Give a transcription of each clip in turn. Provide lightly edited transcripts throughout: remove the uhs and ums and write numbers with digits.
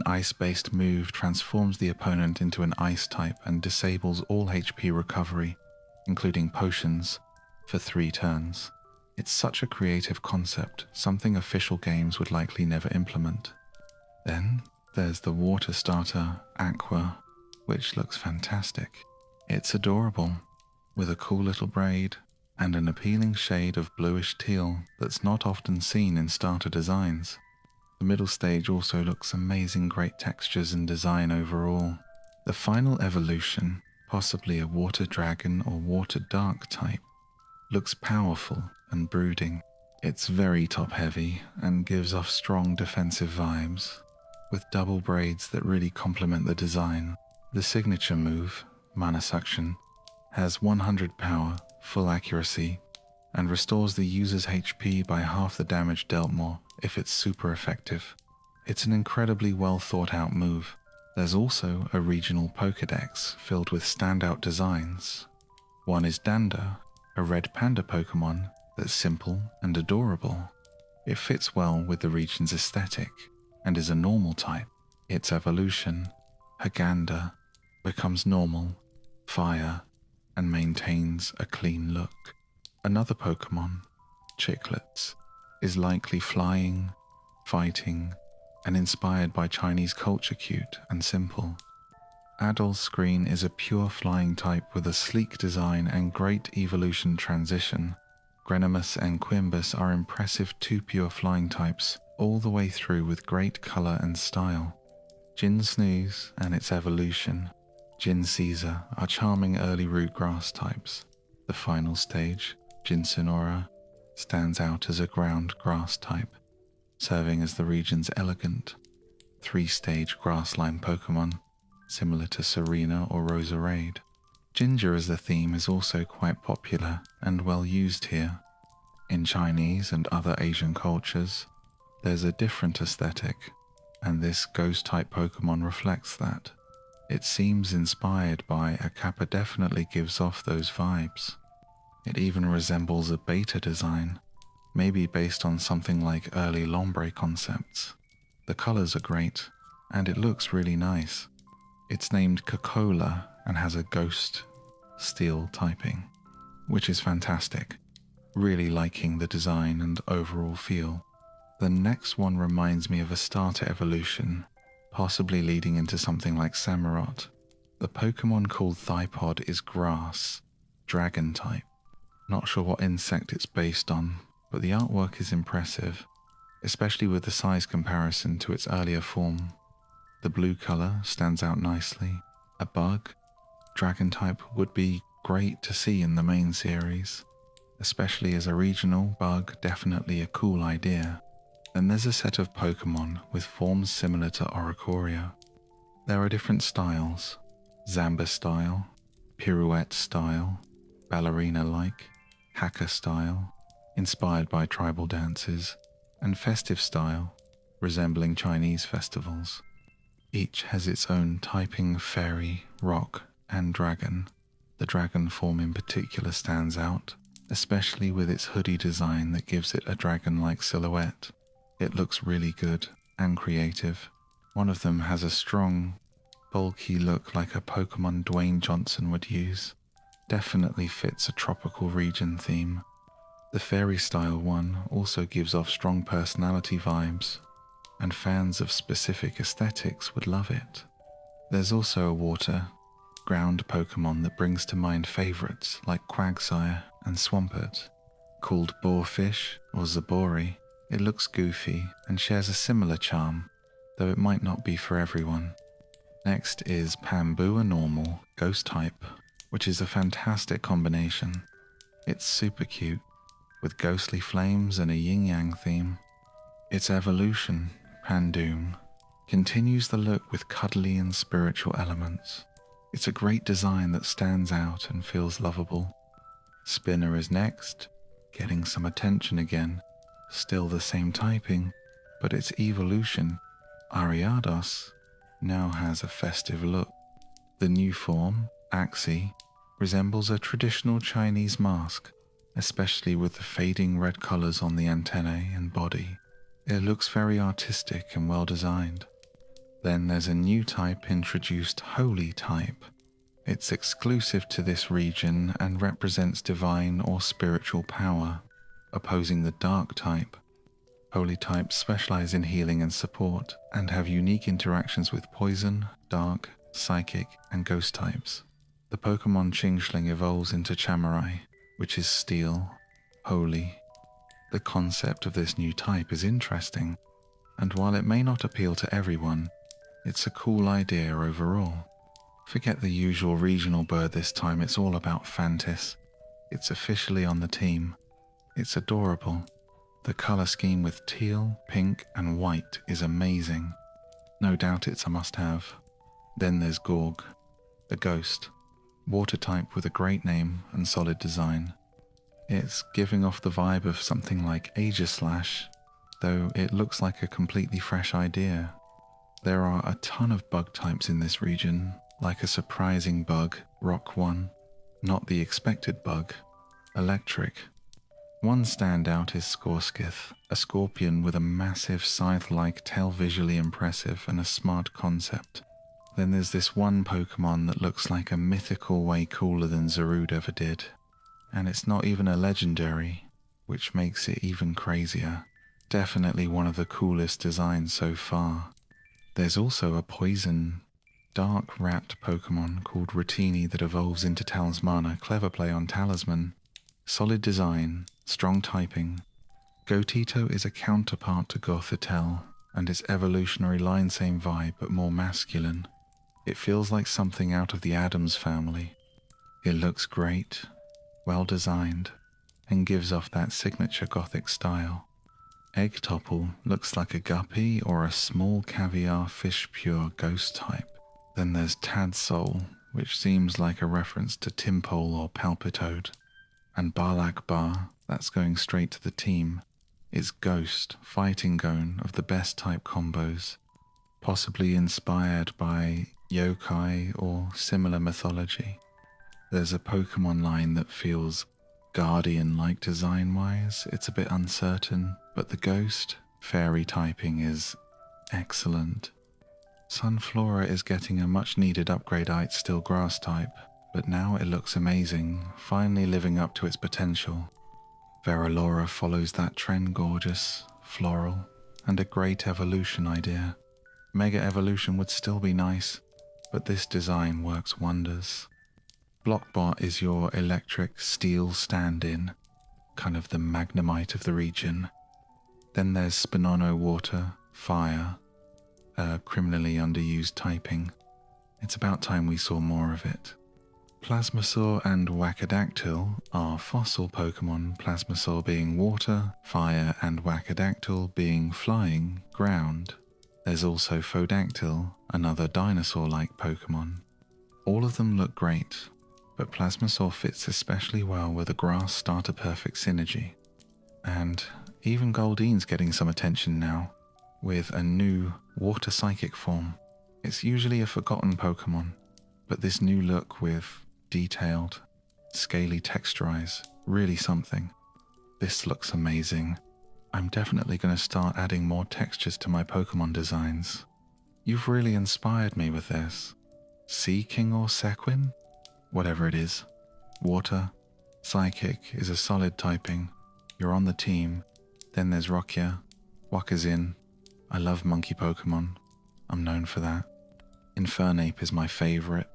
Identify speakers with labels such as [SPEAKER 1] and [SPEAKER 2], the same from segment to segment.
[SPEAKER 1] An ice-based move transforms the opponent into an ice type and disables all HP recovery, including potions, for 3 turns. It's such a creative concept, something official games would likely never implement. Then there's the water starter, Aqua, which looks fantastic. It's adorable, with a cool little braid and an appealing shade of bluish teal that's not often seen in starter designs. The middle stage also looks amazing, great textures and design overall. The final evolution, possibly a water dragon or water dark type, looks powerful and brooding. It's very top heavy and gives off strong defensive vibes, with double braids that really complement the design. The signature move, Mana Suction, has 100 power, full accuracy, and restores the user's HP by half the damage dealt more if it's super effective. It's an incredibly well thought out move. There's also a regional Pokédex filled with standout designs. One is Dander, a red panda Pokémon that's simple and adorable. It fits well with the region's aesthetic and is a normal type. Its evolution, Haganda, becomes normal, fire, and maintains a clean look. Another Pokémon, Chiclets, is likely flying, fighting, and inspired by Chinese culture, cute and simple. Adol's Screen is a pure flying type with a sleek design and great evolution transition. Grenimus and Quimbus are impressive 2 pure flying types all the way through with great colour and style. Jin Snooze and its evolution, Jin Caesar, are charming early root grass types. The final stage, Jin Sonora, stands out as a ground grass type, serving as the region's elegant 3-stage grassline Pokémon, similar to Serena or Roserade. Ginger as the theme is also quite popular and well used here. In Chinese and other Asian cultures, there's a different aesthetic, and this ghost-type Pokémon reflects that. It seems inspired by a Kappa, definitely gives off those vibes. It even resembles a beta design, maybe based on something like early Lombre concepts. The colors are great, and it looks really nice. It's named Cocola and has a ghost steel typing, which is fantastic. Really liking the design and overall feel. The next one reminds me of a starter evolution, possibly leading into something like Samurott. The Pokemon called Thigh-Pod is grass, dragon type. Not sure what insect it's based on, but the artwork is impressive, especially with the size comparison to its earlier form. The blue color stands out nicely. A bug, dragon type, would be great to see in the main series, especially as a regional bug, definitely a cool idea. Then there's a set of Pokemon with forms similar to Oricorio. There are different styles: Zamba style, pirouette style, ballerina-like, hacker style, inspired by tribal dances, and festive style, resembling Chinese festivals. Each has its own typing: fairy, rock, and dragon. The dragon form in particular stands out, especially with its hoodie design that gives it a dragon-like silhouette. It looks really good and creative. One of them has a strong, bulky look like a Pokemon Dwayne Johnson would use. Definitely fits a tropical region theme. The fairy style one also gives off strong personality vibes, and fans of specific aesthetics would love it. There's also a water, ground Pokemon that brings to mind favorites like Quagsire and Swampert. Called Boarfish or Zabori, it looks goofy and shares a similar charm, though it might not be for everyone. Next is Pambua Normal, Ghost type, which is a fantastic combination. It's super cute, with ghostly flames and a yin-yang theme. Its evolution, Pandoom, continues the look with cuddly and spiritual elements. It's a great design that stands out and feels lovable. Spinner is next, getting some attention again. Still the same typing, but its evolution, Ariados, now has a festive look. The new form, Axie, resembles a traditional Chinese mask, especially with the fading red colors on the antennae and body. It looks very artistic and well designed. Then there's a new type introduced, Holy type. It's exclusive to this region and represents divine or spiritual power, opposing the Dark type. Holy types specialize in healing and support, and have unique interactions with poison, dark, psychic, and ghost types. The Pokemon Chingchling evolves into Chamurai, which is steel, holy. The concept of this new type is interesting, and while it may not appeal to everyone, it's a cool idea overall. Forget the usual regional bird this time, it's all about Fantis. It's officially on the team. It's adorable. The colour scheme with teal, pink and white is amazing. No doubt it's a must-have. Then there's Gorg, a ghost. Water type with a great name and solid design. It's giving off the vibe of something like Aegislash, though it looks like a completely fresh idea. There are a ton of bug types in this region, like a surprising bug, Rock 1, not the expected bug, Electric. One standout is Skorskith, a scorpion with a massive scythe-like tail, visually impressive and a smart concept. Then there's this one Pokemon that looks like a mythical way cooler than Zarude ever did. And it's not even a legendary, which makes it even crazier. Definitely one of the coolest designs so far. There's also a poison, dark rat Pokemon called Ratini that evolves into Talismana, clever play on Talisman. Solid design, strong typing. Gotito is a counterpart to Gothitelle, and its evolutionary line same vibe but more masculine. It feels like something out of the Addams family. It looks great, well designed, and gives off that signature gothic style. Eggtopple looks like a guppy or a small caviar fish pure ghost type. Then there's Tadsoul, which seems like a reference to Timpole or Palpitoad. And Balakbar, that's going straight to the team, is Ghost, Fighting Gone of the best type combos, possibly inspired by yokai or similar mythology. There's a Pokemon line that feels Guardian-like design-wise. It's a bit uncertain, but the Ghost, Fairy typing is excellent. Sunflora is getting a much-needed upgrade. It's still Grass type, but now it looks amazing, finally living up to its potential. Veralora follows that trend, gorgeous, floral, and a great evolution idea. Mega Evolution would still be nice, but this design works wonders. Blockbot is your electric steel stand-in, kind of the Magnemite of the region. Then there's Spinono Water, Fire, a criminally underused typing. It's about time we saw more of it. Plasmasaur and Wacodactyl are fossil Pokemon, Plasmasaur being water, fire, and Wacodactyl being flying, ground. There's also Phodactyl, another dinosaur-like Pokemon. All of them look great, but Plasmasaur fits especially well with a grass starter perfect synergy. And even Goldine's getting some attention now, with a new water psychic form. It's usually a forgotten Pokemon, but this new look with detailed, scaly texturize, really something. This looks amazing. I'm definitely going to start adding more textures to my Pokemon designs. You've really inspired me with this. Sea King or Sequin? Whatever it is. Water, Psychic is a solid typing. You're on the team. Then there's Rokia, Wakazin. I love monkey Pokemon. I'm known for that. Infernape is my favourite,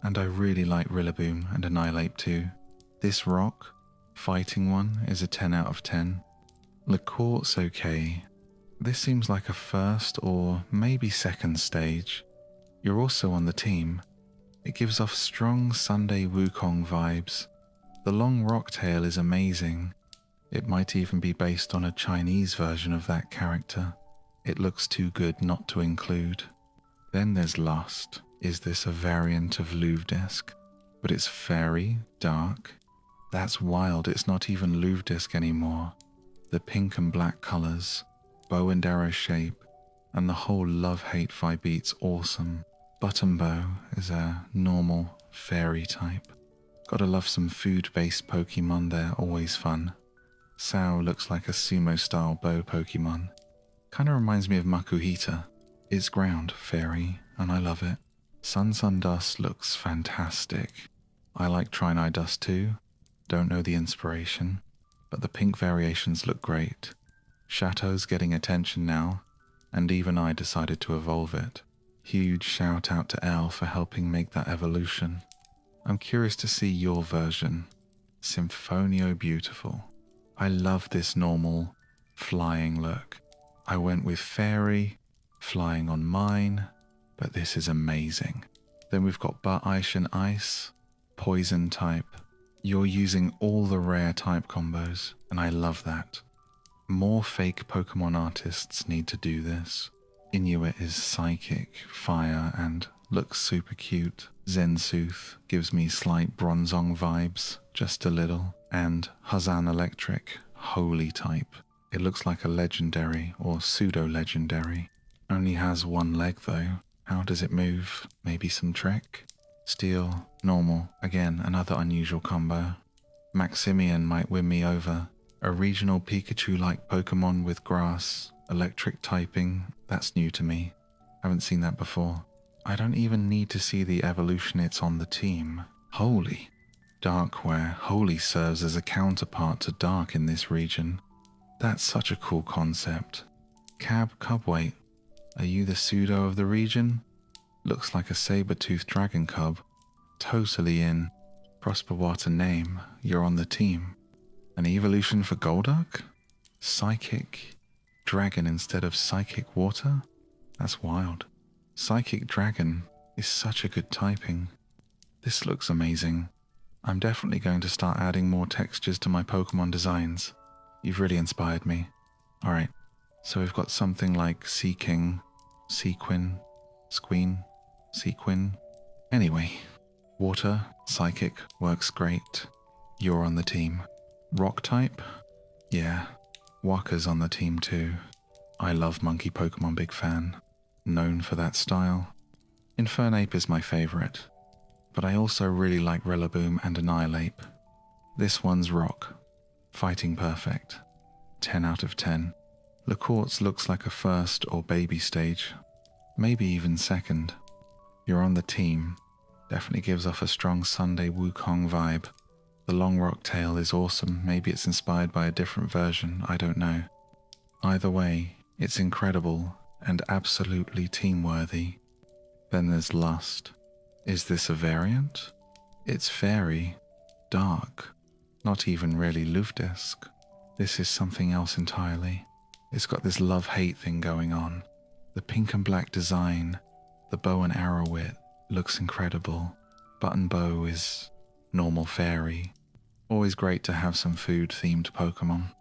[SPEAKER 1] and I really like Rillaboom and Annihilape too. This rock, fighting one, is a 10 out of 10. Lacourt's okay. This seems like a first or maybe second stage. You're also on the team. It gives off strong Sunday Wukong vibes. The long rock tail is amazing. It might even be based on a Chinese version of that character. It looks too good not to include. Then there's Lust. Is this a variant of Louvdisc? But it's fairy, dark. That's wild, it's not even Louvdisc anymore. The pink and black colours, bow and arrow shape, and the whole love-hate vibe beat's awesome. Buttonbow is a normal fairy type. Gotta love some food-based Pokemon, they're always fun. Sao looks like a sumo-style bow Pokemon. Kinda reminds me of Makuhita. It's ground fairy, and I love it. Sundust looks fantastic. I like Dust too. Don't know the inspiration, but the pink variations look great. Chateau's getting attention now, and even I decided to evolve it. Huge shout out to Elle for helping make that evolution. I'm curious to see your version. Symphonio beautiful. I love this normal flying look. I went with fairy, flying on mine, but this is amazing. Then we've got Ice, poison type. You're using all the rare type combos, and I love that. More fake Pokemon artists need to do this. Inuit is psychic, fire, and looks super cute. Zensooth gives me slight Bronzong vibes, just a little. And Hazan Electric, holy type. It looks like a legendary or pseudo-legendary. Only has one leg though. How does it move? Maybe some trick? Steel, normal, again another unusual combo. Maximian might win me over. A regional Pikachu-like Pokemon with grass, electric typing, that's new to me. Haven't seen that before. I don't even need to see the evolution, it's on the team. Holy. Darkware, Holy serves as a counterpart to Dark in this region. That's such a cool concept. Cubweight, are you the pseudo of the region? Looks like a saber-toothed dragon cub. Totally in. Prosperwater name, you're on the team. An evolution for Golduck? Psychic dragon instead of psychic water? That's wild. Psychic dragon is such a good typing. This looks amazing. I'm definitely going to start adding more textures to my Pokemon designs. You've really inspired me. Alright, so we've got something like Seaking, Sequin, Sequin. Anyway, water, psychic, works great. You're on the team. Rock type? Yeah, Waka's on the team too. I love Monkey Pokemon, big fan. Known for that style. Infernape is my favourite, but I also really like Rillaboom and Annihilape. This one's rock. Fighting perfect. 10 out of 10. Lacourt's looks like a first or baby stage. Maybe even second. You're on the team. Definitely gives off a strong Sunday Wukong vibe. The long rock tail is awesome. Maybe it's inspired by a different version, I don't know. Either way, it's incredible and absolutely team-worthy. Then there's Lust. Is this a variant? It's fairy, dark, not even really Luftesque. This is something else entirely. It's got this love-hate thing going on. The pink and black design, the bow and arrow wit looks incredible. Button bow is normal fairy. Always great to have some food-themed Pokemon.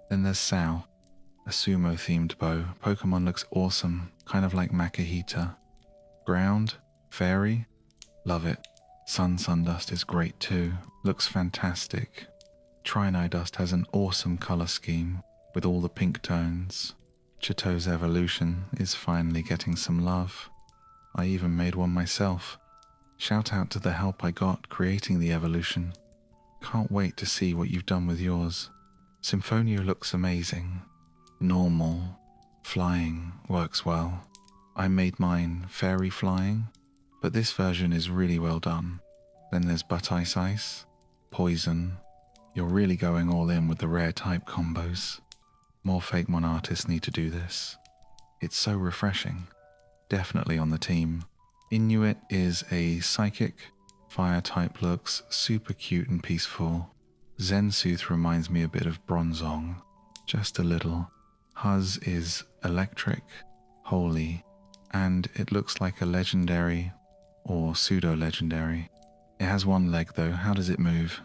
[SPEAKER 1] Then there's Sao, a sumo-themed bow. Pokemon looks awesome, kind of like Makahita. Ground, fairy, love it. Sundust is great too, looks fantastic. Dust has an awesome colour scheme with all the pink tones. Chateau's evolution is finally getting some love. I even made one myself. Shout out to the help I got creating the evolution. Can't wait to see what you've done with yours. Symphonio looks amazing. Normal, flying works well. I made mine fairy flying, but this version is really well done. Then there's Ice, poison. You're really going all in with the rare type combos. More Fakemon artists need to do this. It's so refreshing. Definitely on the team. Inuit is a psychic, fire type, looks super cute and peaceful. Zensooth reminds me a bit of Bronzong, just a little. Huz is electric, holy, and it looks like a legendary or pseudo-legendary. It has one leg though, how does it move?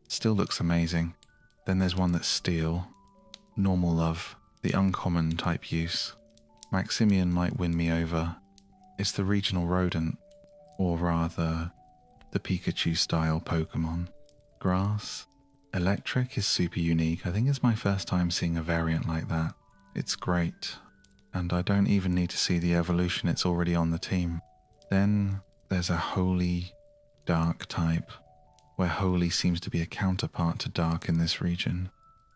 [SPEAKER 1] Still looks amazing. Then there's one that's steel. Normal love, the uncommon type use. Maximian might win me over. It's the regional rodent, or rather, the Pikachu style Pokemon. Grass. Electric is super unique. I think it's my first time seeing a variant like that. It's great. And I don't even need to see the evolution, it's already on the team. Then there's a Holy Dark type, where Holy seems to be a counterpart to Dark in this region.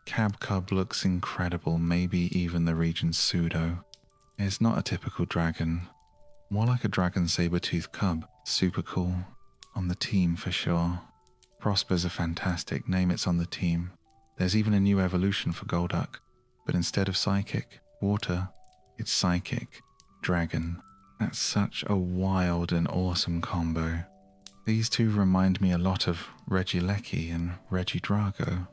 [SPEAKER 1] Cub looks incredible, maybe even the region's pseudo. It's not a typical dragon, more like a dragon saber-toothed cub. Super cool. On the team for sure. Prosper's a fantastic name, it's on the team. There's even a new evolution for Golduck, but instead of psychic, water, it's psychic, dragon. That's such a wild and awesome combo. These two remind me a lot of Regieleki and Regidrago.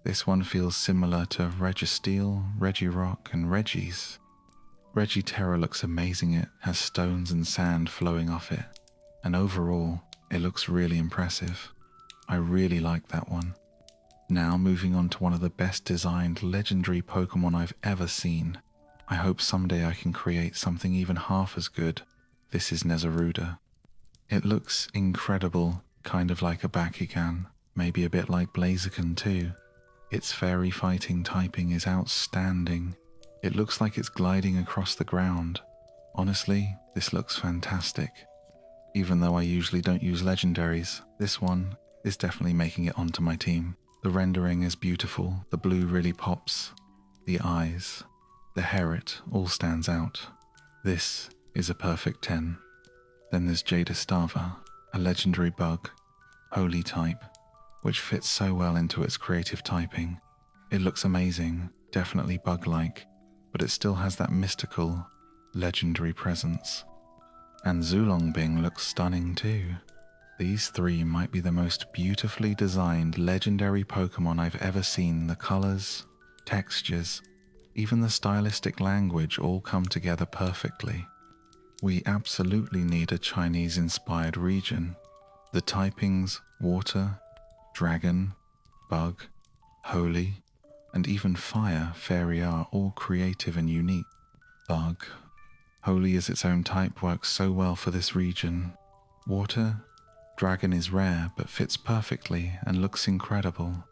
[SPEAKER 1] This one feels similar to Registeel, Regirock and Regis. Regiterra looks amazing, it has stones and sand flowing off it, and overall, it looks really impressive. I really like that one. Now moving on to one of the best designed legendary Pokemon I've ever seen. I hope someday I can create something even half as good. This is Nezaruda. It looks incredible, kind of like a Bakugan, maybe a bit like Blaziken too. Its fairy fighting typing is outstanding. It looks like it's gliding across the ground. Honestly, this looks fantastic. Even though I usually don't use legendaries, this one is definitely making it onto my team. The rendering is beautiful, the blue really pops, the eyes, the heret all stands out. This is a perfect 10. Then there's Jadastava, a legendary bug, holy type, which fits so well into its creative typing. It looks amazing, definitely bug-like, but it still has that mystical, legendary presence. And Zulongbing looks stunning too. These three might be the most beautifully designed legendary Pokemon I've ever seen. The colors, textures, even the stylistic language all come together perfectly. We absolutely need a Chinese-inspired region. The typings, water, dragon, bug, holy, and even fire, fairy are all creative and unique. Bug, holy is its own type, works so well for this region. Water, dragon is rare but fits perfectly and looks incredible.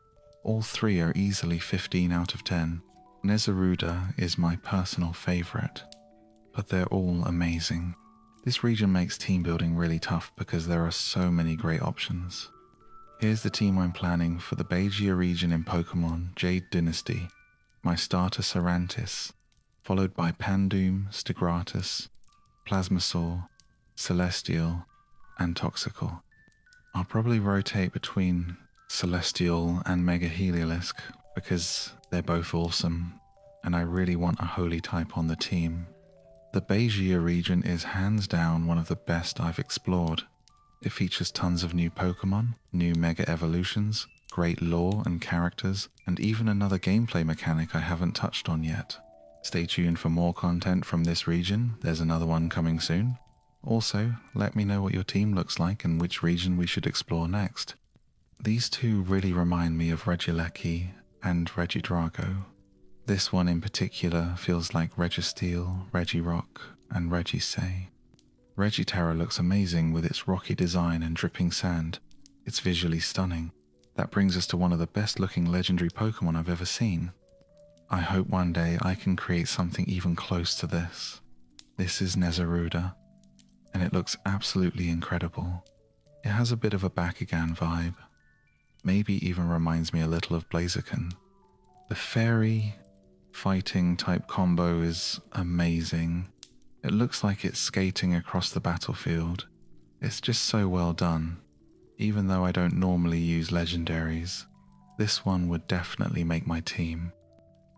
[SPEAKER 1] All three are easily 15 out of 10. Nezaruda is my personal favorite, but they're all amazing. This region makes team building really tough because there are so many great options. Here's the team I'm planning for the Beijia region in Pokemon Jade Dynasty. My starter Sarantis, followed by Pandoom, Stigratus, Plasmasaur, Celestial, and Toxical. I'll probably rotate between Celestial and Mega Heliolisk because they're both awesome, and I really want a holy type on the team. The Beijia region is hands down one of the best I've explored. It features tons of new Pokemon, new Mega Evolutions, great lore and characters, and even another gameplay mechanic I haven't touched on yet. Stay tuned for more content from this region, there's another one coming soon. Also, let me know what your team looks like and which region we should explore next. These two really remind me of Regieleki and Regidrago. This one in particular feels like Registeel, Regirock, and Regisay. Regiterra looks amazing with its rocky design and dripping sand. It's visually stunning. That brings us to one of the best looking legendary Pokemon I've ever seen. I hope one day I can create something even close to this. This is Nezaruda, and it looks absolutely incredible. It has a bit of a Bakugan vibe. Maybe even reminds me a little of Blaziken. The fairy fighting type combo is amazing. It looks like it's skating across the battlefield. It's just so well done. Even though I don't normally use legendaries, this one would definitely make my team.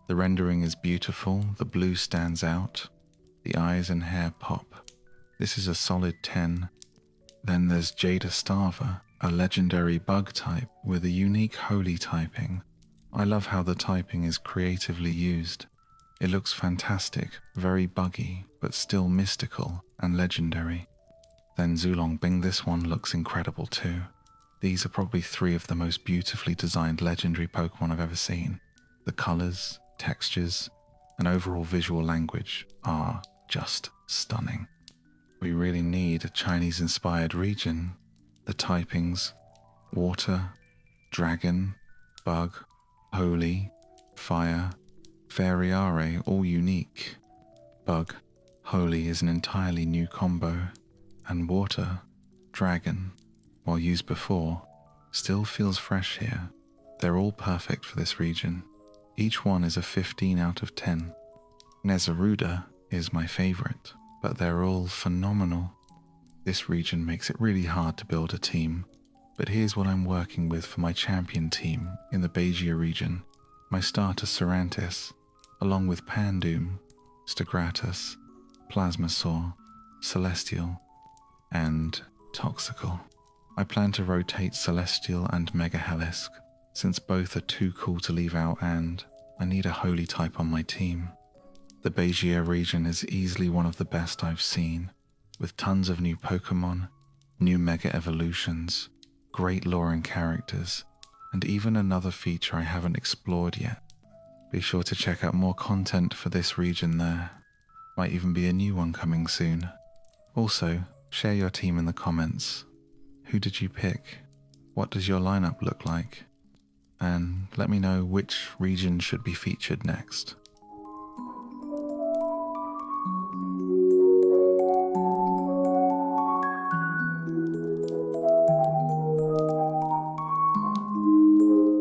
[SPEAKER 1] The rendering is beautiful, the blue stands out, the eyes and hair pop. This is a solid 10. Then there's Jadastava, a legendary bug type with a unique holy typing. I love how the typing is creatively used. It looks fantastic, very buggy, but still mystical and legendary. Then Zulongbing, this one looks incredible too. These are probably three of the most beautifully designed legendary Pokemon I've ever seen. The colors, textures, and overall visual language are just stunning. We really need a Chinese-inspired region. The typings, water, dragon, bug, holy, fire, fairy are all unique. Bug, holy is an entirely new combo, and water, dragon, while used before, still feels fresh here. They're all perfect for this region. Each one is a 15 out of 10. Nezaruda is my favorite, but they're all phenomenal. This region makes it really hard to build a team, but here's what I'm working with for my champion team in the Beijia region. My starter Cerantis, along with Pandoom, Stagratus, Plasmasaur, Celestial, and Toxical. I plan to rotate Celestial and Mega Helisk, since both are too cool to leave out and I need a holy type on my team. The Beijia region is easily one of the best I've seen, with tons of new Pokémon, new Mega Evolutions, great lore and characters, and even another feature I haven't explored yet. Be sure to check out more content for this region there. Might even be a new one coming soon. Also, share your team in the comments. Who did you pick? What does your lineup look like? And let me know which region should be featured next.